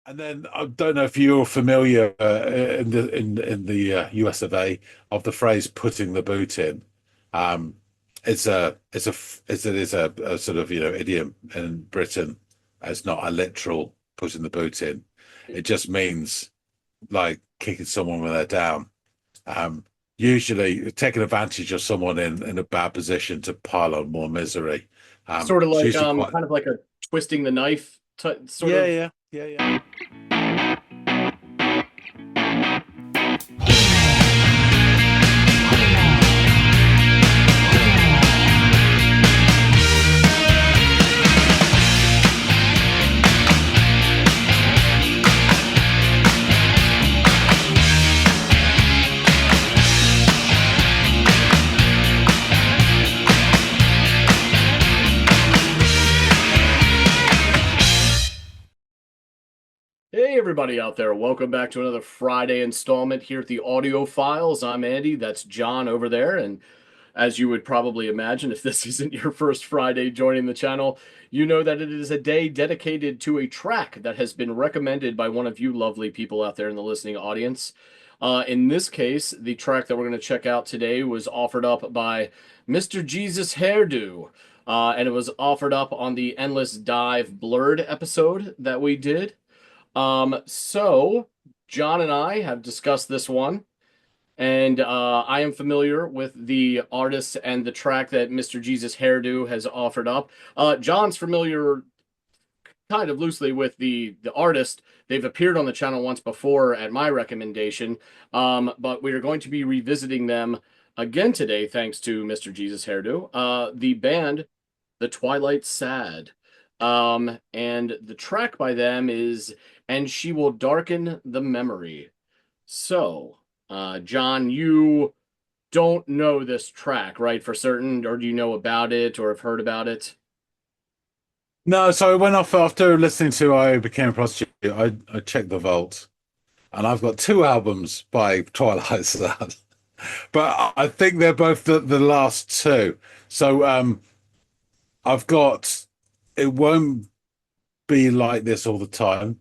And then I don't know if you're familiar in the US of A of the phrase "putting the boot in." Um, it's a sort of idiom in Britain. It's not a literal putting the boot in. It just means like kicking someone when they're down. Um, Usually taking advantage of someone in a bad position to pile on more misery. Sort of It's like usually quite. kind of like a twisting the knife sort Yeah, of. yeah, yeah, yeah. Hey, everybody out there. Welcome back to another Friday installment here at the Audiophiles. I'm Andy. That's John over there. And as you would probably imagine, if this isn't your first Friday joining the channel, you know that it is a day dedicated to a track that has been recommended by one of you lovely people out there in the listening audience. In this case, the track that we're going to check out today was offered up by Mr. Jesus Hairdo. And it was offered up on the Endless Dive Blurred episode that we did. So John and I have discussed this one, and I am familiar with the artist and the track that Mr. Jesus Hairdo has offered up. John's familiar kind of loosely with the artist. They've appeared on the channel once before at my recommendation, but we are going to be revisiting them again today, thanks to Mr. Jesus Hairdo. The band, the Twilight Sad. And the track by them is "And She Will Darken the Memory." So, John, you don't know this track, right, for certain, or do you know about it or have heard about it? No, so I went off after listening to I Became a Prostitute. I checked the vault, and I've got two albums by Twilight Sad, but I think they're both the last two. So I've got It Won't Be Like This All the Time,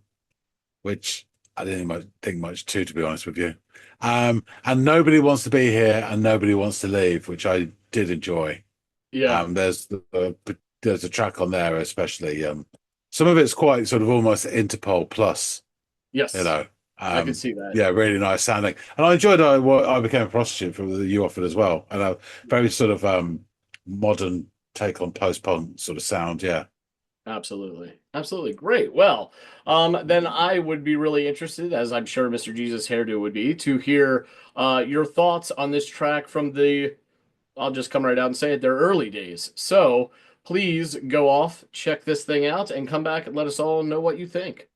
which I didn't think much to be honest with you. And Nobody Wants to Be Here and Nobody Wants to Leave, which I did enjoy. Yeah. There's a track on there, especially some of it's quite sort of almost Interpol plus, you Yes, know. I can Um, see that. yeah, really nice sounding. And I enjoyed what I Became a Prostitute for the you offered as well. And a very sort of modern take on post-punk sort of sound. Yeah. Absolutely. Absolutely. Great. Well, then I would be really interested, as I'm sure Mr. Jesus Hairdo would be, to hear your thoughts on this track from I'll just come right out and say it, their early days. So please go off, check this thing out, and come back and let us all know what you think.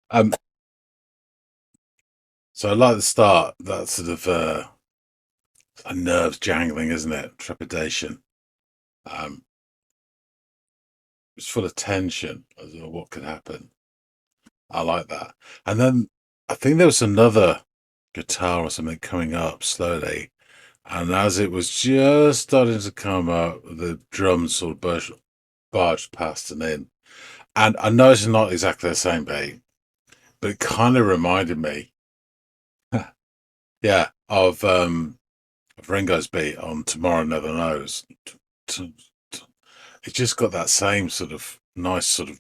Um, so I like the start, that sort of a nerves jangling, isn't it? Trepidation. Um, it's full of tension as to what could happen. I like that. And then I think there was another guitar or something coming up slowly. And as it was just starting to come up, the drums sort of barged past and in. And I know it's not exactly the same beat, but it kind of reminded me, yeah, of Ringo's beat on Tomorrow Never Knows. It just got that same sort of nice sort of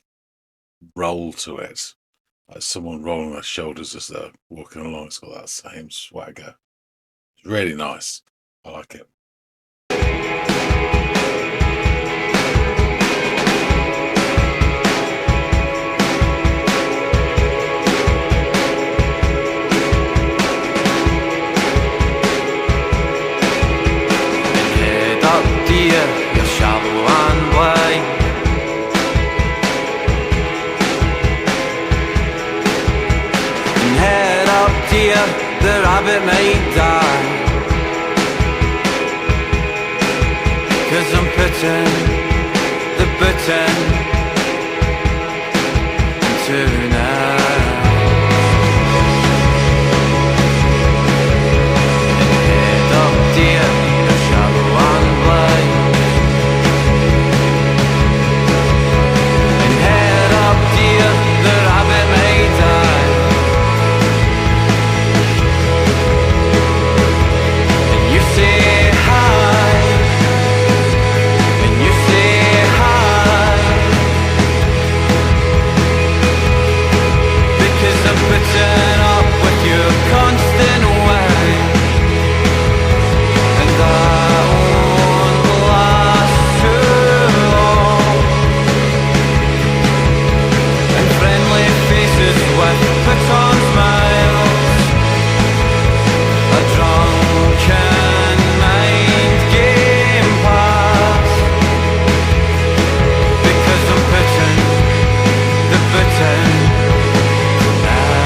roll to it. Like someone rolling their shoulders as they're walking along. It's got that same swagger. It's really nice. I like it. the rabbit might die, 'cause I'm putting the button tonight. Head up, dear, you're shallow and blind. And head up, dear, the rabbit may die. And you say hi, and you say hi, because I'm putting up with your constant whine. And that won't last too long. And friendly faces with put-on smiles, a drunken mind game pass, because I'm putting the button tonight.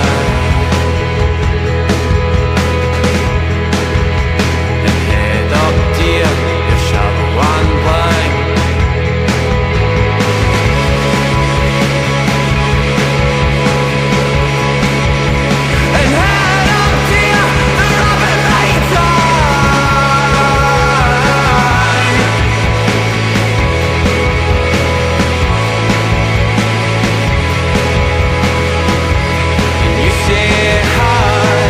And head up, dear, you're shallow and blind. And head up, dear, the rabbit may die. And you say hi.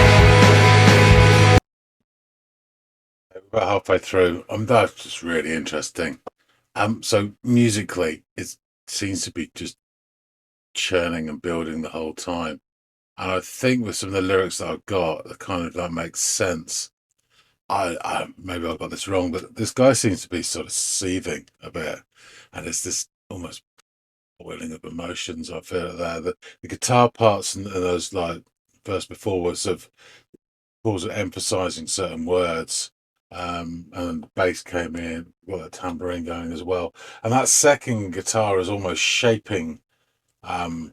About halfway through. That's just really interesting. So musically, it seems to be just churning and building the whole time. And I think with some of the lyrics that I've got, that kind of that makes sense. I maybe I got this wrong, but this guy seems to be sort of seething a bit, and it's this almost boiling of emotions. I feel there. The guitar parts and those like verse before was of course emphasizing certain words. And the bass came in, got a tambourine going as well. And that second guitar is almost shaping the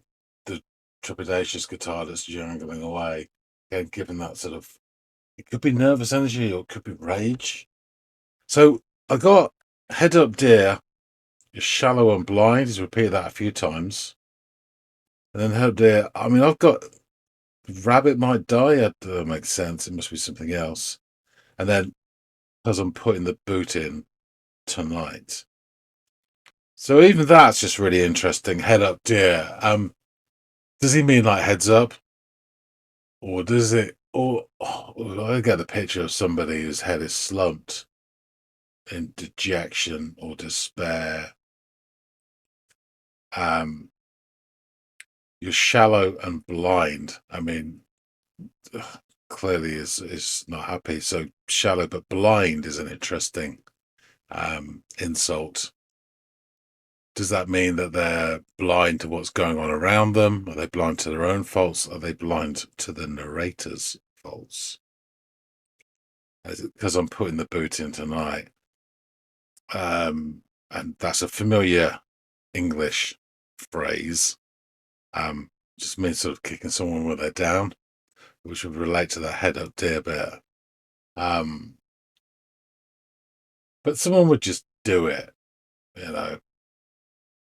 trepidatious guitar that's jangling away. Again, given that sort of, it could be nervous energy or it could be rage. So I got head up, dear, you're shallow and blind. He's repeated that a few times. And then head up, dear. I mean, I've got rabbit might die. That makes sense. It must be something else. And then because I'm putting the boot in tonight. So even that's just really interesting. Head up, dear. Does he mean like heads up? Or does it, or I get the picture of somebody whose head is slumped in dejection or despair. You're shallow and blind. I mean, clearly is not happy. So shallow but blind is an interesting insult. Does that mean that they're blind to what's going on around them? Are they blind to their own faults? Are they blind to the narrator's faults? Because I'm putting the boot in tonight. And that's a familiar English phrase. Just means sort of kicking someone when they're down, which would relate to that head up dear bit. But someone would just do it,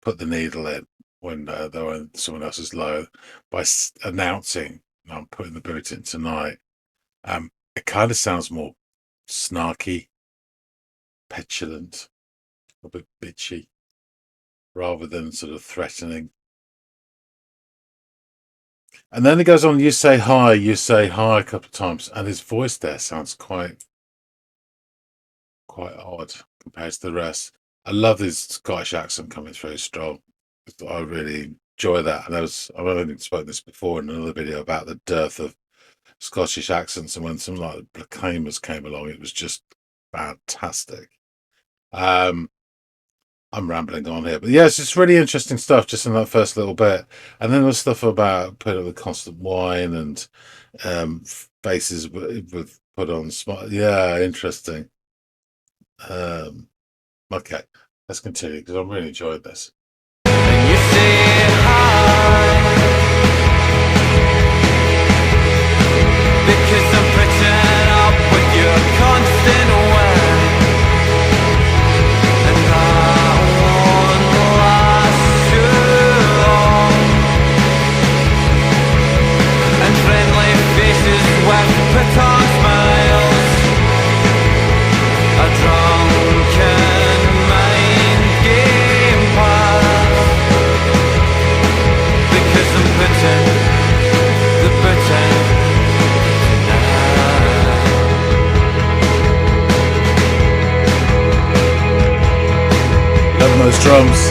put the needle in when someone else is low by announcing, I'm putting the boot in tonight. It kind of sounds more snarky, petulant, a bit bitchy, rather than sort of threatening. And then it goes on, you say hi a couple of times, and his voice there sounds quite odd compared to the rest. I love his Scottish accent coming through strong. I really enjoy that. And I've only spoken this before in another video about the dearth of Scottish accents, and when some like Blackamers came along, it was just fantastic. I'm rambling on here, but yeah, it's just really interesting stuff just in that first little bit. And then there's stuff about putting the constant wine and faces with put on smile. Yeah, interesting. Okay, let's continue because I'm really enjoying this. You say hi, because I'm Jupiter smiles, a drunken mind game pass, because I'm putting the button Loving those drums.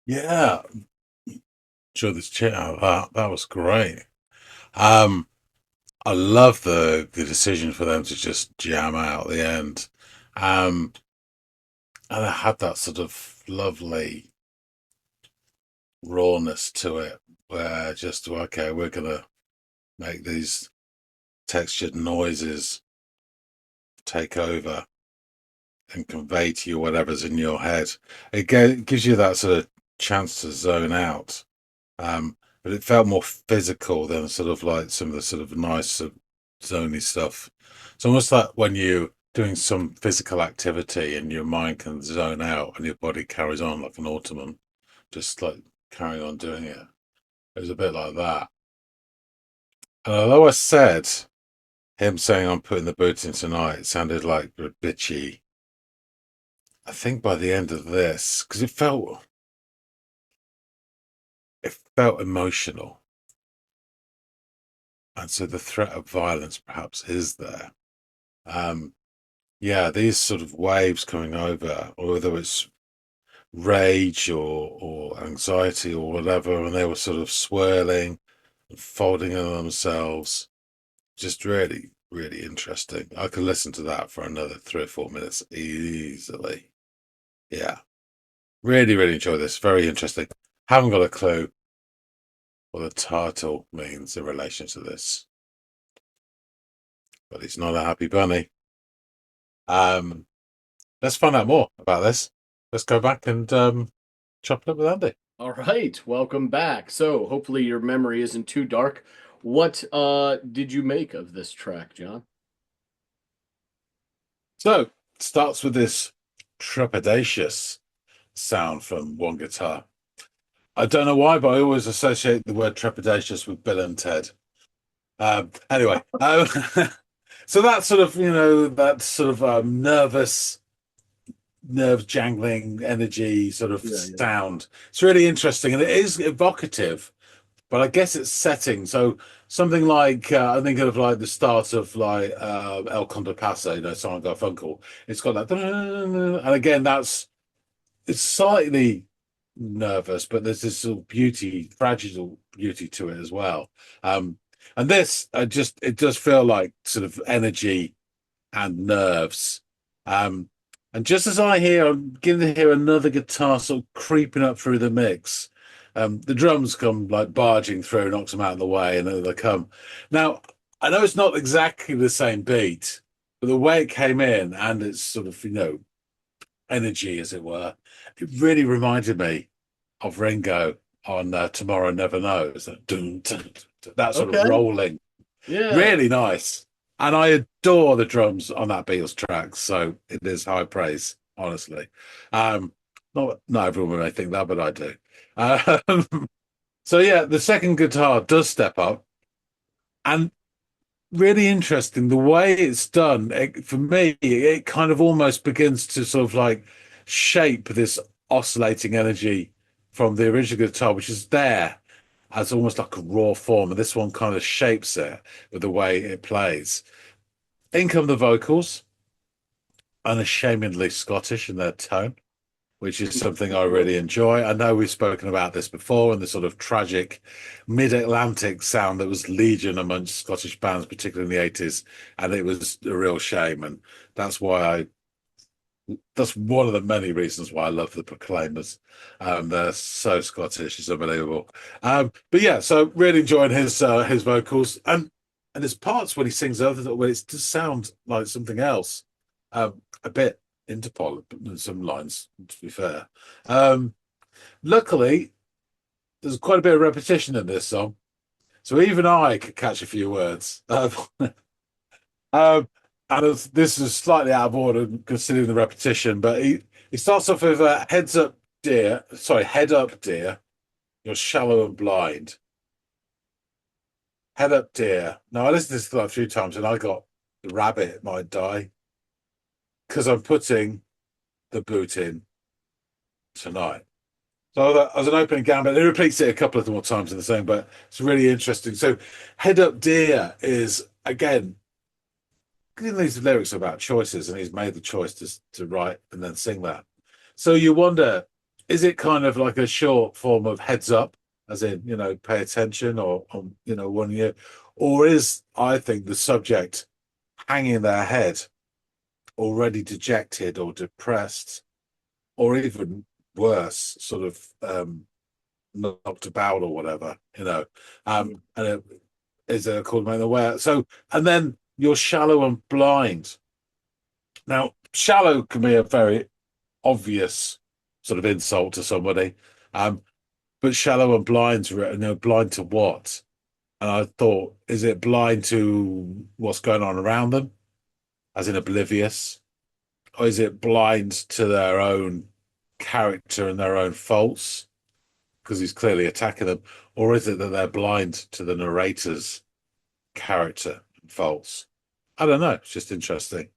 Yeah, sure this chat out. That was great. Um, I love the decision for them to just jam out at the end. Um, and it had that sort of lovely rawness to it, where just okay, we're gonna make these textured noises take over and convey to you whatever's in your head. It gives you that sort of chance to zone out. But it felt more physical than sort of like some of the sort of nice zony stuff. It's almost like when you're doing some physical activity and your mind can zone out and your body carries on like an ottoman, just like carrying on doing it. It was a bit like that. And although I said him saying I'm putting the boots in tonight, it sounded like a bitchy. I think by the end of this, because it felt emotional, and so the threat of violence perhaps is there. Um, yeah, these sort of waves coming over, or whether it's rage or anxiety or whatever, and they were sort of swirling and folding in on themselves. Just really, really interesting. I could listen to that for another 3 or 4 minutes easily. Yeah, really, really enjoy this. Very interesting. Haven't got a clue what the title means in relation to this, but it's not a happy bunny. Um, let's find out more about this. Let's go back and chop it up with Andy. All right, welcome back. So hopefully your memory isn't too dark. What did you make of this track, John? So it starts with this trepidatious sound from one guitar. I don't know why, but I always associate the word trepidatious with Bill and Ted. Anyway, so that sort of, that sort of nervous nerve jangling energy sort of Yeah, yeah. sound. It's really interesting and it is evocative, but I guess it's setting. So something like I think of like the start of like El Conde Pasa, Simon Garfunkel. It's got that, and again, it's slightly nervous, but there's this sort of beauty, fragile beauty to it as well. And this, it does feel like sort of energy and nerves. Um, and just as I'm beginning to hear another guitar sort of creeping up through the mix. The drums come like barging through, knocks them out of the way, and then they come. Now, I know it's not exactly the same beat, but the way it came in and its sort of, energy, as it were, it really reminded me of Ringo on Tomorrow Never Knows. That sort of Okay. rolling, Yeah. really nice. And I adore the drums on that Beatles track, so it is high praise, honestly. Not everyone may think that, but I do. So yeah, the second guitar does step up, and really interesting the way it's done. For me, it kind of almost begins to sort of like shape this oscillating energy from the original guitar, which is there as almost like a raw form, and this one kind of shapes it with the way it plays. In come the vocals, unashamedly Scottish in their tone, which is something I really enjoy. I know we've spoken about this before and the sort of tragic mid-Atlantic sound that was legion amongst Scottish bands, particularly in the 80s, and it was a real shame. And that's that's one of the many reasons why I love the Proclaimers. They're so Scottish, it's unbelievable. But yeah, so really enjoying his vocals and his parts when he sings other when it does sound like something else. A bit Interpol in some lines, to be fair. Luckily, there's quite a bit of repetition in this song, so even I could catch a few words. Um, and this is slightly out of order considering the repetition, but he starts off with heads up, dear. Sorry, head up, dear. You're shallow and blind. Head up, dear. Now I listened to this like a few times, and I got the rabbit might die because I'm putting the boot in tonight. So that as an opening gambit, it repeats it a couple of more times in the same, but it's really interesting. So, head up, dear is again these lyrics are about choices, and he's made the choice to write and then sing that. So you wonder, is it kind of like a short form of heads up, as in, pay attention or, one year, or is, I think, the subject hanging their head, already dejected or depressed, or even worse, sort of knocked about or whatever, and it is called Man Aware. So, and then you're shallow and blind. Now, shallow can be a very obvious sort of insult to somebody, but shallow and blind, blind to what? And I thought, is it blind to what's going on around them, as in oblivious, or is it blind to their own character and their own faults? Because he's clearly attacking them, or is it that they're blind to the narrator's character and faults? I don't know. It's just interesting.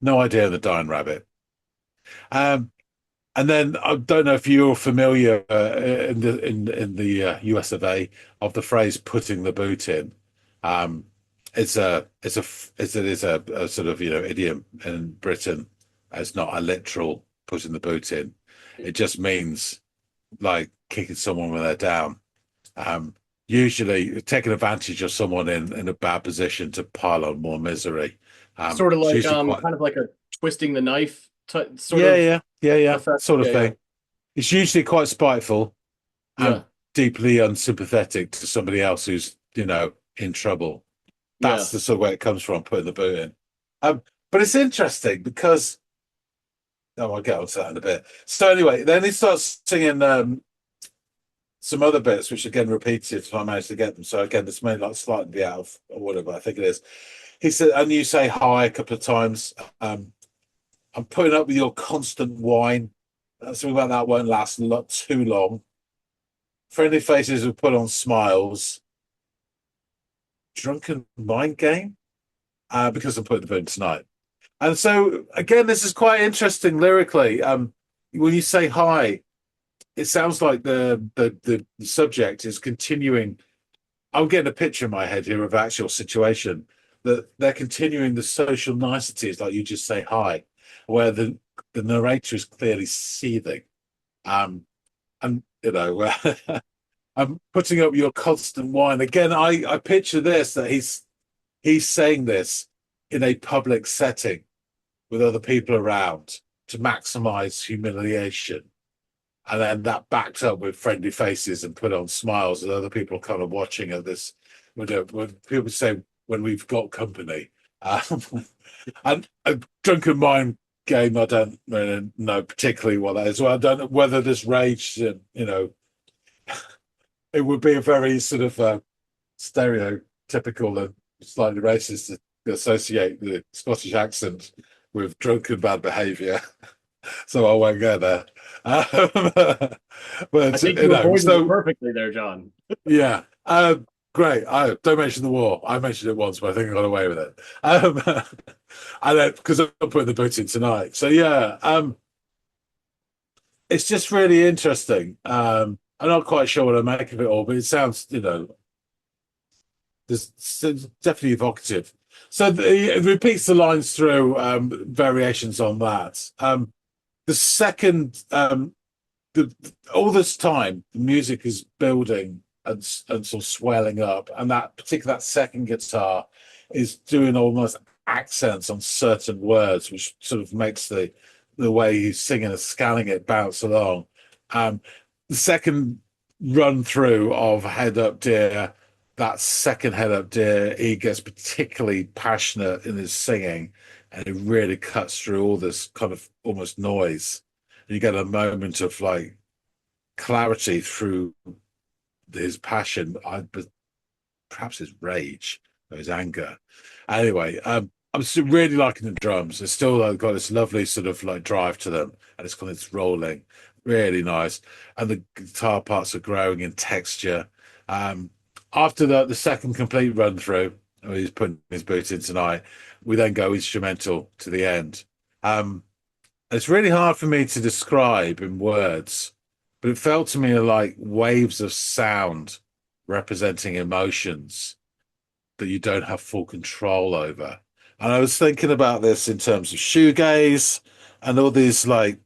No idea. The Dying Rabbit. Um, and then I don't know if you're familiar in the US of A of the phrase "putting the boot in." Um, it is a sort of idiom in Britain. It's not a literal putting the boot in. It just means like kicking someone when they're down. Usually taking advantage of someone in a bad position to pile on more misery. Sort of It's like usually quite, kind of like a twisting the knife sort yeah, of yeah, yeah, yeah, effect. sort of Yeah, yeah. thing. It's usually quite spiteful and Yeah. deeply unsympathetic to somebody else who's, in trouble. Yeah. That's the sort of way it comes from, putting the boot in. But it's interesting because, I'll get onto that in a bit. So anyway, then he starts singing some other bits, which again repeated if I managed to get them. So again, this may like slightly be out of order, but I think it is. He said, and you say hi a couple of times. I'm putting up with your constant whine. Something about that won't last too long. Friendly faces will put on smiles. Drunken mind game, because I'm putting the boot tonight. And so again, this is quite interesting lyrically. When you say hi, it sounds like the subject is continuing. I'm getting a picture in my head here of actual situation that they're continuing the social niceties, like you just say hi, where the narrator is clearly seething. And I'm putting up your constant whine. Again, I picture this that he's saying this in a public setting with other people around to maximize humiliation. And then that backed up with friendly faces and put on smiles, and other people kind of watching at this. When people say, when we've got company. Um, and a drunken mind game, I don't really know particularly what that is. Well, I don't know whether this rage, it would be a very sort of stereotypical and slightly racist to associate the Scottish accent with drunken bad behaviour. So I won't go there. I But think you avoided it perfectly there, John. yeah, great. I don't mention the war. I mentioned it once, but I think I got away with it. And then because I'm putting the boot in tonight, so yeah, it's just really interesting. I'm not quite sure what I make of it all, but it sounds, there's definitely evocative. So it repeats the lines through, variations on that. The second, all this time, the music is building and sort of swelling up, and that second guitar is doing almost accents on certain words, which sort of makes the way he's singing and scanning it bounce along. The second run through of Head Up Dear, that second Head Up Dear, he gets particularly passionate in his singing, and it really cuts through all this kind of almost noise. And you get a moment of like clarity through his passion, perhaps his rage or his anger. Anyway, I'm still really liking the drums. It's still got this lovely sort of like drive to them, and it's got this rolling, really nice. And the guitar parts are growing in texture. After the second complete run through, he's putting his boot in tonight, we then go instrumental to the end. It's really hard for me to describe in words, but it felt to me like waves of sound representing emotions that you don't have full control over. And I was thinking about this in terms of shoegaze and all these like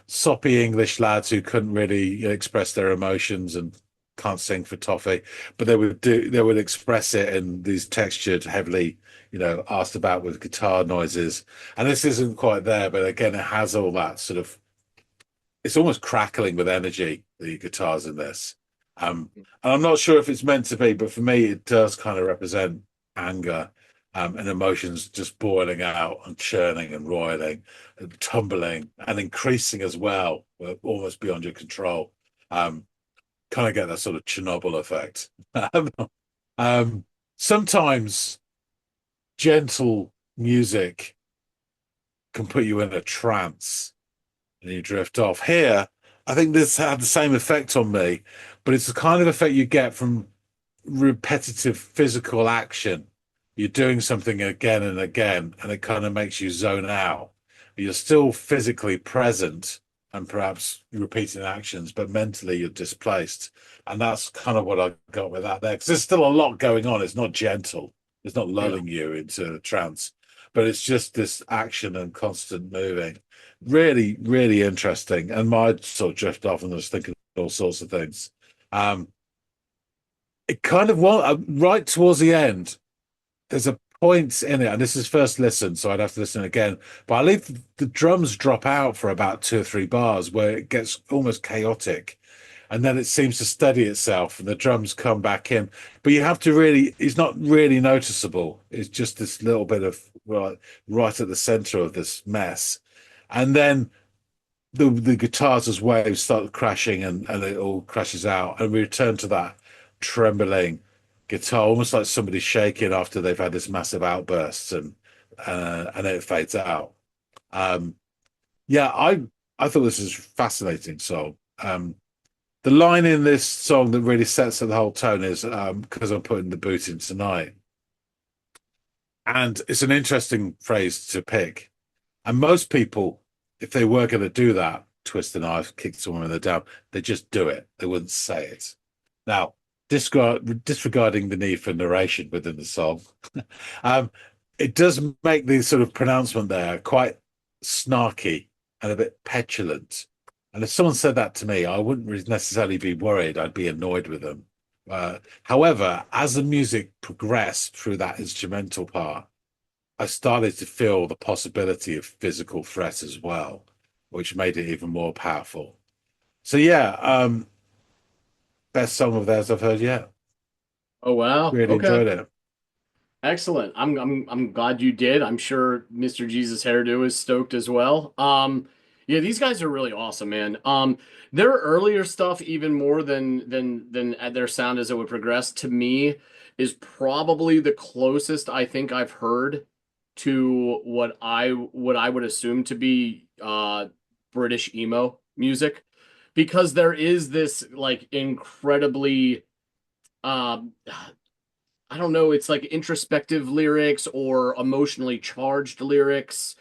soppy English lads who couldn't really express their emotions and can't sing for toffee, but they would express it in these textured, heavily, asked about with guitar noises. And this isn't quite there, but again, it has all that sort of, it's almost crackling with energy, the guitars in this. And I'm not sure if it's meant to be, but for me, it does kind of represent anger, and emotions just boiling out and churning and roiling and tumbling and increasing as well, almost beyond your control. Kind of get that sort of Chernobyl effect. Sometimes gentle music can put you in a trance and you drift off. Here, I think this had the same effect on me, but it's the kind of effect you get from repetitive physical action. You're doing something again and again, and it kind of makes you zone out. You're still physically present and perhaps repeating actions, but mentally you're displaced. And that's kind of what I got with that there, because there's still a lot going on. It's not gentle. It's not lulling you into a trance, but it's just this action and constant moving. Really, really interesting. And my sort of drift off and I was thinking all sorts of things. It kind of right towards the end, there's a point in it, and this is first listen, so I'd have to listen again. But I leave the drums drop out for about 2 or 3 bars where it gets almost chaotic, and then it seems to steady itself, and the drums come back in. But you have to really, it's not really noticeable. It's just this little bit of right at the center of this mess, and then the guitars as waves start crashing, and it all crashes out, and we return to that trembling guitar, almost like somebody shaking after they've had this massive outburst, and it fades out. Yeah, I thought this was fascinating song. The line in this song that really sets the whole tone is because I'm putting the boot in tonight. And it's an interesting phrase to pick And most people, if they were going to do that, twist a knife, kick someone in the down, they just do it. They wouldn't say it. Now, disregarding the need for narration within the song, um, it does make the sort of pronouncement there quite snarky and a bit petulant. And if someone said that to me, I wouldn't necessarily be worried. I'd be annoyed with them. However, as the music progressed through that instrumental part, I started to feel the possibility of physical threat as well, which made it even more powerful. So yeah, best song of theirs I've heard yet. Oh wow. Really Okay. enjoyed it. Excellent. I'm glad you did. I'm sure Mr. Jesus Hairdo is stoked as well. Yeah, these guys are really awesome, man. Their earlier stuff, even more than their sound as it would progress, to me, is probably the closest I think I've heard to what I would assume to be British emo music, because there is this like incredibly um I don't know, it's like introspective lyrics or emotionally charged lyrics.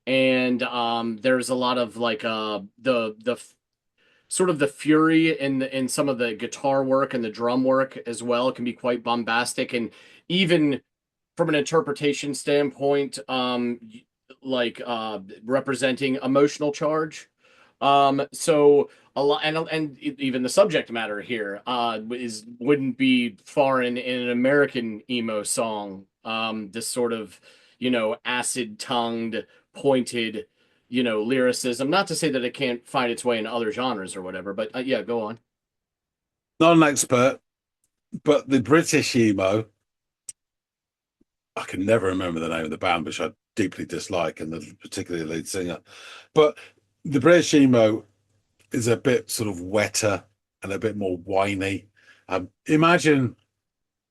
And there's a lot of like sort of the fury in some of the guitar work and the drum work as well. It can be quite bombastic, and even from an interpretation standpoint, like representing emotional charge. So a lot, and even the subject matter here is wouldn't be foreign in an American emo song. This sort of, acid-tongued, pointed, lyricism. Not to say that it can't find its way in other genres or whatever, but yeah, go on. Not an expert, but the British emo, I can never remember the name of the band, which I deeply dislike, and the particularly lead singer. But the British emo is a bit sort of wetter and a bit more whiny. Imagine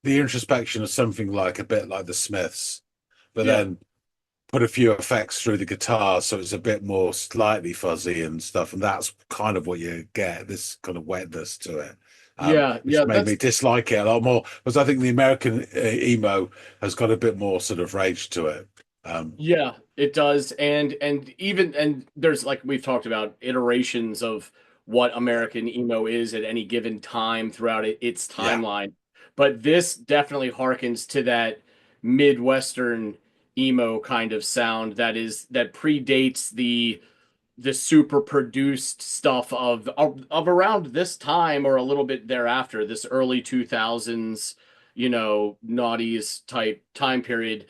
the introspection of something like a bit like the Smiths, but Yeah. then put a few effects through the guitar so it's a bit more slightly fuzzy and stuff. And that's kind of what you get, this kind of wetness to it. Yeah, Which yeah, made me that's dislike it a lot more because I think the American emo has got a bit more sort of rage to it. Yeah, it does. And there's, like we've talked about, iterations of what American emo is at any given time throughout its Yeah, timeline. But this definitely harkens to that Midwestern emo kind of sound that predates the super produced stuff of around this time or a little bit thereafter, this early 2000s, noughties type time period.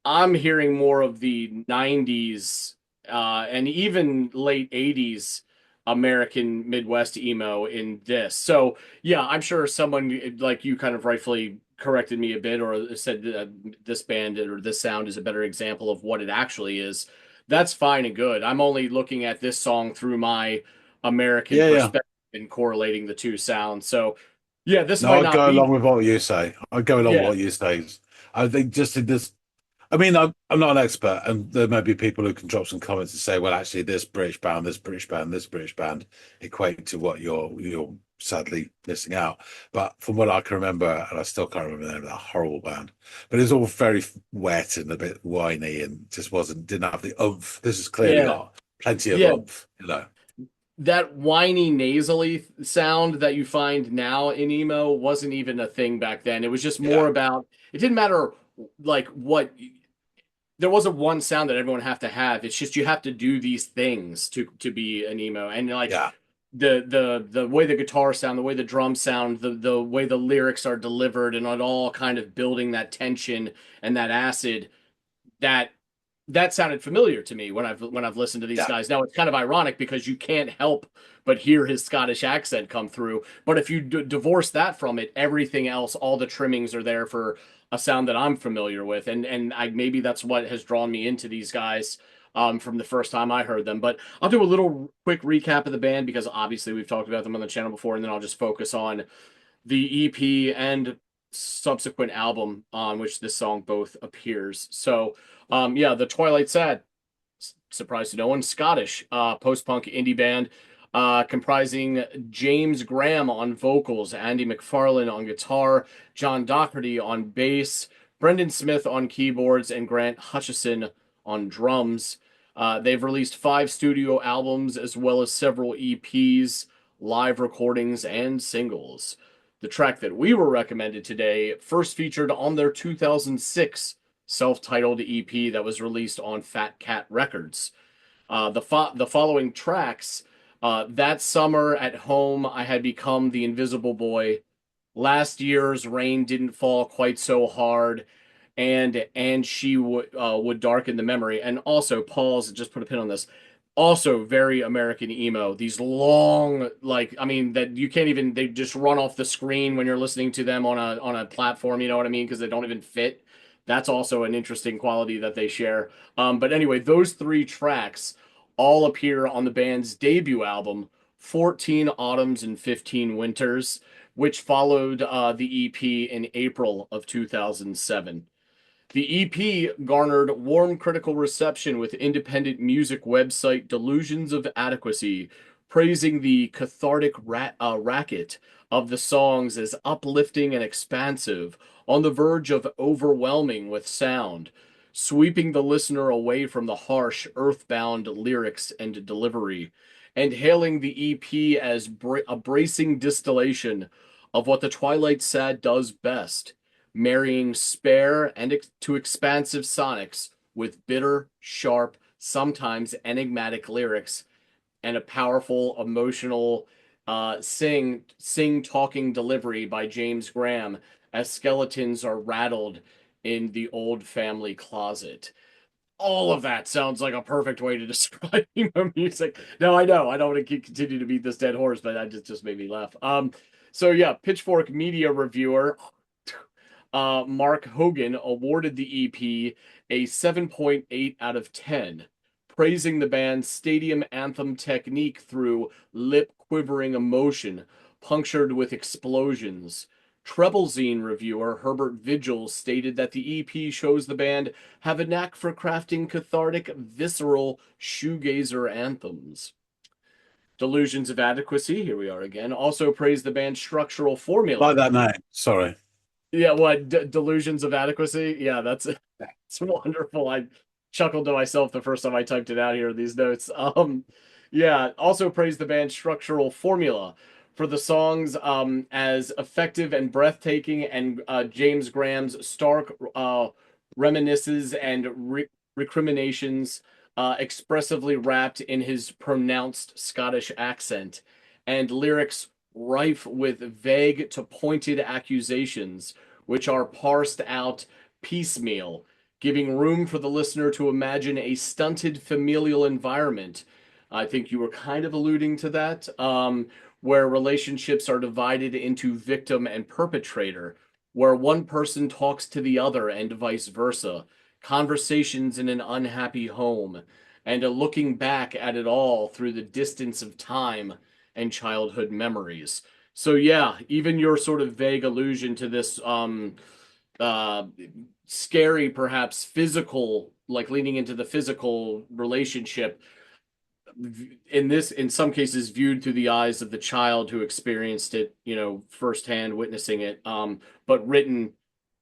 I'm hearing more of the 90s and even late 80s American Midwest emo in this. So, yeah, I'm sure someone like you kind of rightfully corrected me a bit or said this band or this sound is a better example of what it actually is. That's fine and good. I'm only looking at this song through my American yeah, yeah. perspective and correlating the two sounds. So, yeah, this No, might I'd not go be. along with what you say. I'd go along with Yeah, what you say. I think just in this, I mean, I'm not an expert, and there may be people who can drop some comments and say, well, actually, this British band, this British band, this British band equate to what you're sadly missing out. But from what I can remember, and I still can't remember the name of that horrible band, but it's all very wet and a bit whiny and just didn't have the oomph. This has clearly yeah, got plenty of yeah. oomph. That whiny nasally sound that you find now in emo wasn't even a thing back then. It was just more Yeah, about, it didn't matter like what, there wasn't one sound that everyone have to have. It's just you have to do these things to be an emo. And like yeah, the way the guitar sound, the way the drums sound, the way the lyrics are delivered, and it all kind of building that tension and that acid that that sounded familiar to me when I've listened to these yeah, guys. Now it's kind of ironic because you can't help but hear his Scottish accent come through. But if you divorce that from it, everything else, all the trimmings are there for a sound that I'm familiar with, and I maybe that's what has drawn me into these guys. From the first time I heard them, but I'll do a little quick recap of the band because obviously we've talked about them on the channel before, and then I'll just focus on the EP and subsequent album on which this song both appears. So, yeah, the Twilight Sad, surprise to no one, Scottish post-punk indie band comprising James Graham on vocals, Andy McFarlane on guitar, John Doherty on bass, Brendan Smith on keyboards, and Grant Hutchison on drums. They've released 5 studio albums as well as several EPs, live recordings, and singles. The track that we were recommended today first featured on their 2006 self-titled EP that was released on Fat Cat Records. The following tracks, That Summer at Home, I Had Become the Invisible Boy, Last Year's Rain Didn't Fall Quite So Hard, and she would darken the memory. And also, pause, just put a pin on this. Also, very American emo. These long, like, I mean, that you can't even, they just run off the screen when you're listening to them on a platform, you know what I mean? Because they don't even fit. That's also an interesting quality that they share. But anyway, those 3 tracks all appear on the band's debut album, 14 Autumns and 15 Winters, which followed the EP in April of 2007. The EP garnered warm critical reception with independent music website Delusions of Adequacy, praising the cathartic racket of the songs as uplifting and expansive, on the verge of overwhelming with sound, sweeping the listener away from the harsh, earthbound lyrics and delivery, and hailing the EP as a bracing distillation of what the Twilight Sad does best, marrying spare and to expansive sonics with bitter, sharp, sometimes enigmatic lyrics and a powerful, emotional sing talking delivery by James Graham as skeletons are rattled in the old family closet. All of that sounds like a perfect way to describe emo music. No, I know I don't want to continue to beat this dead horse, but that just made me laugh. So yeah, Pitchfork media reviewer Mark Hogan awarded the EP a 7.8 out of 10, praising the band's stadium anthem technique through lip quivering emotion punctured with explosions. Treblezine reviewer Herbert Vigil stated that the EP shows the band have a knack for crafting cathartic, visceral shoegazer anthems. Delusions of Adequacy, here we are again, also praised the band's structural formula. Like that name. Sorry. Yeah, what Delusions of Adequacy? Yeah, that's it's wonderful. I chuckled to myself the first time I typed it out here in these notes. Yeah, also praised the band's structural formula for the songs as effective and breathtaking, and James Graham's stark reminiscences and recriminations expressively wrapped in his pronounced Scottish accent, and lyrics rife with vague to pointed accusations, which are parsed out piecemeal, giving room for the listener to imagine a stunted familial environment. I think you were kind of alluding to that, where relationships are divided into victim and perpetrator, where one person talks to the other and vice versa, conversations in an unhappy home, and a looking back at it all through the distance of time and childhood memories. So yeah, even your sort of vague allusion to this uh scary, perhaps physical, like leaning into the physical relationship, in some cases viewed through the eyes of the child who experienced it, firsthand, witnessing it, but written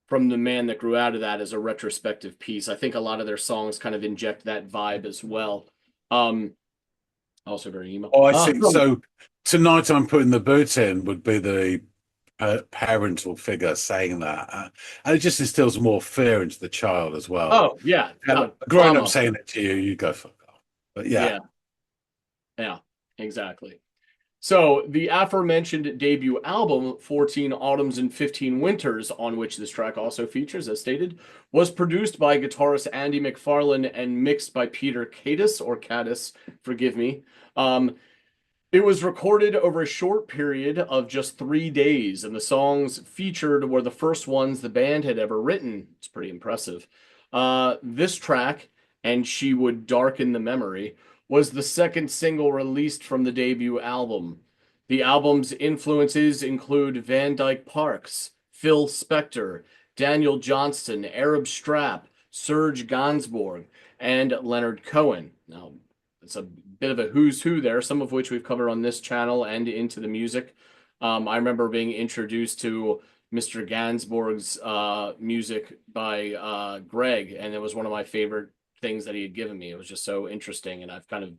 from the man that grew out of that as a retrospective piece. I think a lot of their songs kind of inject that vibe as well. Also very emo. Oh, I see. So tonight I'm putting the boot in would be the parental figure saying that. And it just instills more fear into the child as well. Oh, yeah. And grown up saying it to you, you go fuck off. But yeah. Yeah, exactly. So the aforementioned debut album, 14 Autumns and 15 Winters, on which this track also features, as stated, was produced by guitarist Andy McFarlane and mixed by Peter Caddis, forgive me. It was recorded over a short period of just 3 days, and the songs featured were the first ones the band had ever written. It's pretty impressive. This track, And She Would Darken the Memory, was the second single released from the debut album. The album's influences include Van Dyke Parks, Phil Spector, Daniel Johnston, Arab Strap, Serge Gainsbourg, and Leonard Cohen. Now, it's a bit of a who's who there, some of which we've covered on this channel and into the music. I remember being introduced to Mr. Gainsbourg's music by Greg, and it was one of my favorite things that he had given me. It was just so interesting, and I've kind of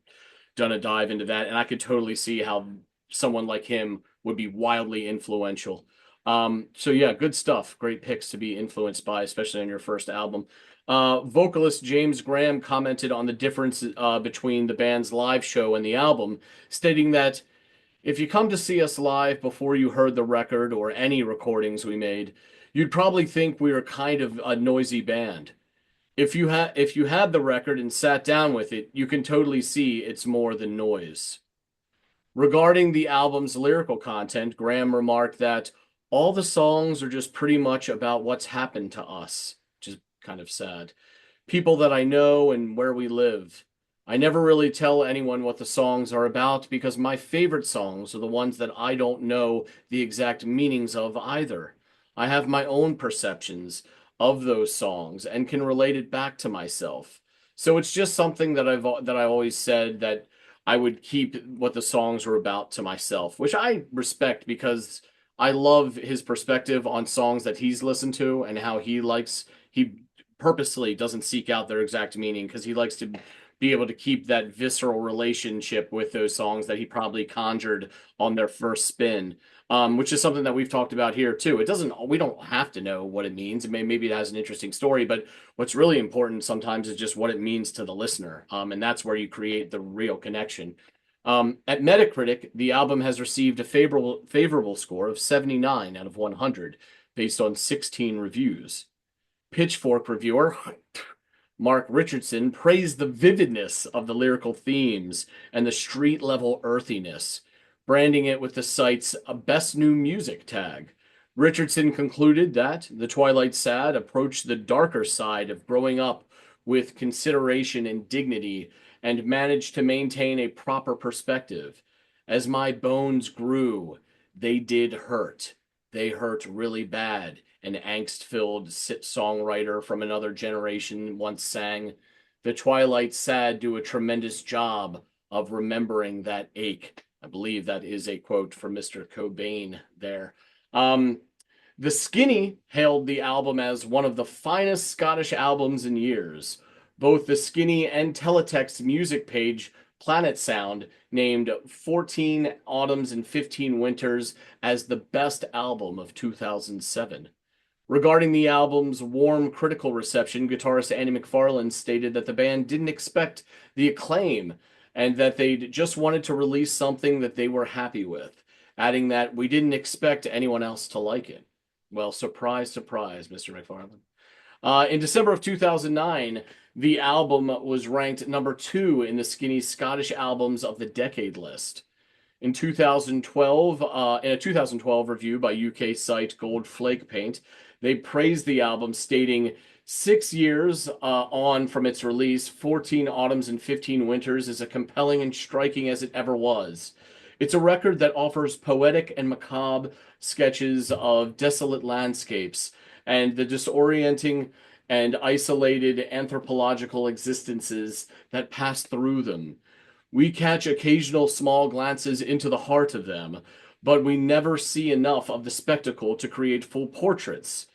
done a dive into that, and I could totally see how someone like him would be wildly influential. So yeah, good stuff. Great picks to be influenced by, especially on your first album. Vocalist James Graham commented on the difference between the band's live show and the album, stating that if you come to see us live before you heard the record or any recordings we made, you'd probably think we were kind of a noisy band. If you had the record and sat down with it, you can totally see it's more than noise. Regarding the album's lyrical content, Graham remarked that all the songs are just pretty much about what's happened to us, which is kind of sad. People that I know and where we live. I never really tell anyone what the songs are about because my favorite songs are the ones that I don't know the exact meanings of either. I have my own perceptions of those songs and can relate it back to myself. So it's just something that I always said that I would keep what the songs were about to myself, which I respect because I love his perspective on songs that he's listened to and how he purposely doesn't seek out their exact meaning because he likes to be able to keep that visceral relationship with those songs that he probably conjured on their first spin, which is something that we've talked about here too. We don't have to know what it means. Maybe it has an interesting story, but what's really important sometimes is just what it means to the listener. And that's where you create the real connection. At Metacritic, the album has received a favorable score of 79 out of 100 based on 16 reviews. Pitchfork reviewer Mark Richardson praised the vividness of the lyrical themes and the street-level earthiness, branding it with the site's Best New Music tag. Richardson concluded that the Twilight Sad approached the darker side of growing up with consideration and dignity and managed to maintain a proper perspective. As my bones grew, they did hurt. They hurt really bad. An angst-filled songwriter from another generation once sang, "The Twilight Sad do a tremendous job of remembering that ache." I believe that is a quote from Mr. Cobain there. The Skinny hailed the album as one of the finest Scottish albums in years. Both the Skinny and Teletext music page Planet Sound named 14 Autumns and 15 Winters as the best album of 2007. Regarding the album's warm critical reception, guitarist Andy McFarlane stated that the band didn't expect the acclaim and that they just wanted to release something that they were happy with, adding that we didn't expect anyone else to like it. Well, surprise, surprise, Mr. McFarlane. In December of 2009, the album was ranked number 2 in the Skinny Scottish Albums of the Decade list. In 2012, in a 2012 review by UK site Gold Flake Paint, they praised the album, stating, 6 years on from its release, 14 Autumns and 15 Winters is as compelling and striking as it ever was. It's a record that offers poetic and macabre sketches of desolate landscapes and the disorienting and isolated anthropological existences that pass through them. We catch occasional small glances into the heart of them, but we never see enough of the spectacle to create full portraits.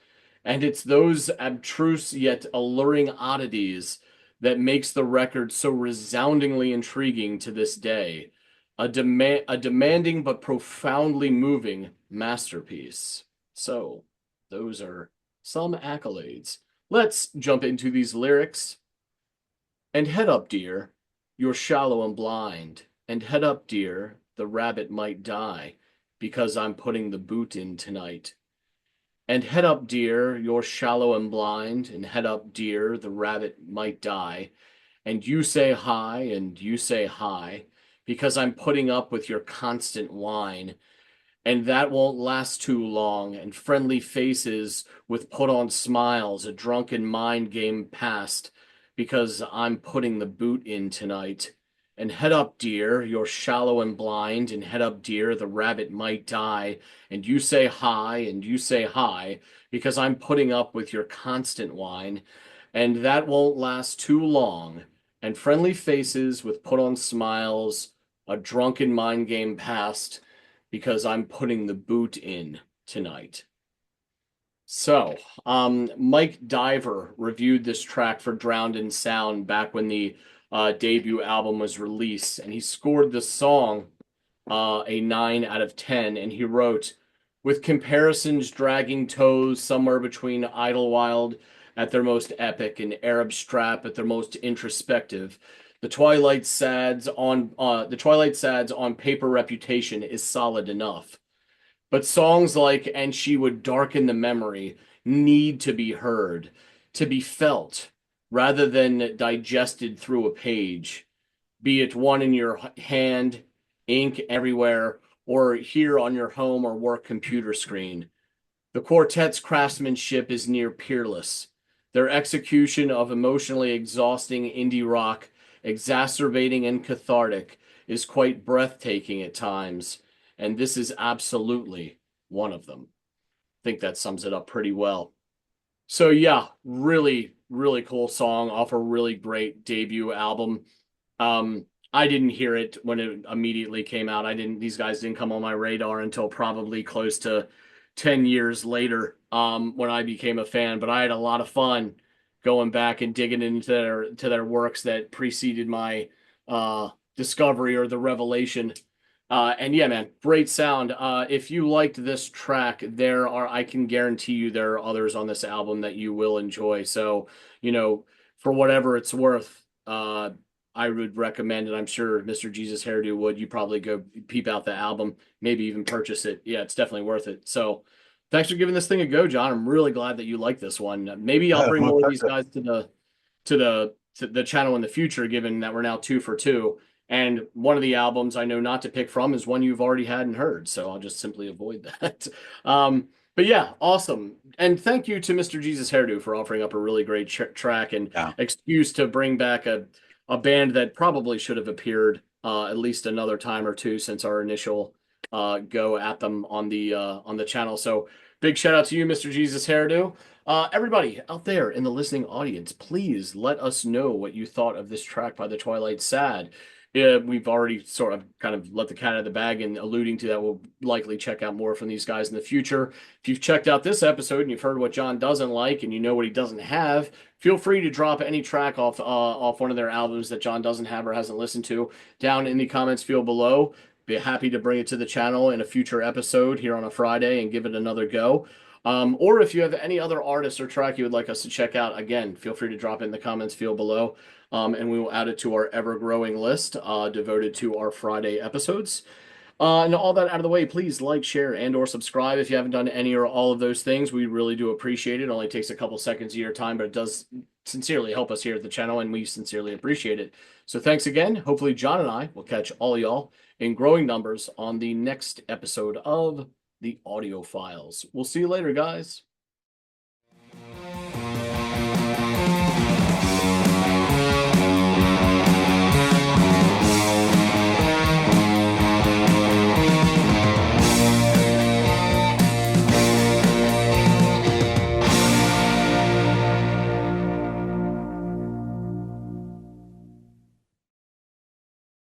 And it's those abstruse yet alluring oddities that makes the record so resoundingly intriguing to this day. A demanding but profoundly moving masterpiece. So, those are some accolades. Let's jump into these lyrics. And head up, dear, you're shallow and blind. And head up, dear, the rabbit might die, because I'm putting the boot in tonight. And head up, dear, you're shallow and blind. And head up, dear, the rabbit might die. And you say hi, and you say hi, because I'm putting up with your constant whine. And that won't last too long, and friendly faces with put-on smiles, a drunken mind game past, because I'm putting the boot in tonight. And head up, dear, you're shallow and blind, and head up, dear, the rabbit might die, and you say hi, and you say hi, because I'm putting up with your constant whine, and that won't last too long, and friendly faces with put-on smiles, a drunken mind game past, because I'm putting the boot in tonight. So, Mike Diver reviewed this track for Drowned in Sound back when the debut album was released, and he scored the song a 9 out of 10. And he wrote, with comparisons dragging toes somewhere between Idlewild at their most epic and Arab Strap at their most introspective. The Twilight Sads on paper reputation is solid enough. But songs like And She Would Darken the Memory need to be heard, to be felt, rather than digested through a page, be it one in your hand, ink everywhere, or here on your home or work computer screen. The quartet's craftsmanship is near peerless. Their execution of emotionally exhausting indie rock, exacerbating and cathartic, is quite breathtaking at times, and this is absolutely one of them. I think that sums it up pretty well. So yeah, really, really cool song off a really great debut album. I didn't hear it when it immediately came out. These guys didn't come on my radar until probably close to 10 years later, when I became a fan, but I had a lot of fun going back and digging into their works that preceded my discovery or the revelation. And yeah, man, great sound. If you liked this track, I can guarantee you there are others on this album that you will enjoy. So, for whatever it's worth, I would recommend, and I'm sure Mr. Jesus Hairdo would, you probably go peep out the album, maybe even purchase it. Yeah, it's definitely worth it. So thanks for giving this thing a go, John. I'm really glad that you like this one. Maybe I'll bring My more of these pleasure. guys to the channel in the future, given that we're now 2 for 2. And one of the albums I know not to pick from is one you've already had and heard, so I'll just simply avoid that. But yeah, awesome. And thank you to Mr. Jesus Hairdo for offering up a really great track and Yeah. excuse to bring back a band that probably should have appeared at least another time or two since our initial go at them on the channel. So big shout out to you, Mr. Jesus Hairdo. Everybody out there in the listening audience, please let us know what you thought of this track by the Twilight Sad. We've already sort of kind of let the cat out of the bag and alluding to that. We'll likely check out more from these guys in the future. If you've checked out this episode and you've heard what John doesn't like and you know what he doesn't have, feel free to drop any track off one of their albums that John doesn't have or hasn't listened to down in the comments field below. Be happy to bring it to the channel in a future episode here on a Friday and give it another go. Or if you have any other artist or track you would like us to check out, again, feel free to drop it in the comments field below. And we will add it to our ever-growing list devoted to our Friday episodes. And all that out of the way, please like, share, and or subscribe if you haven't done any or all of those things. We really do appreciate it. It only takes a couple seconds of your time, but it does sincerely help us here at the channel, and we sincerely appreciate it. So thanks again. Hopefully John and I will catch all y'all in growing numbers on the next episode of the Audiophiles. We'll see you later, guys.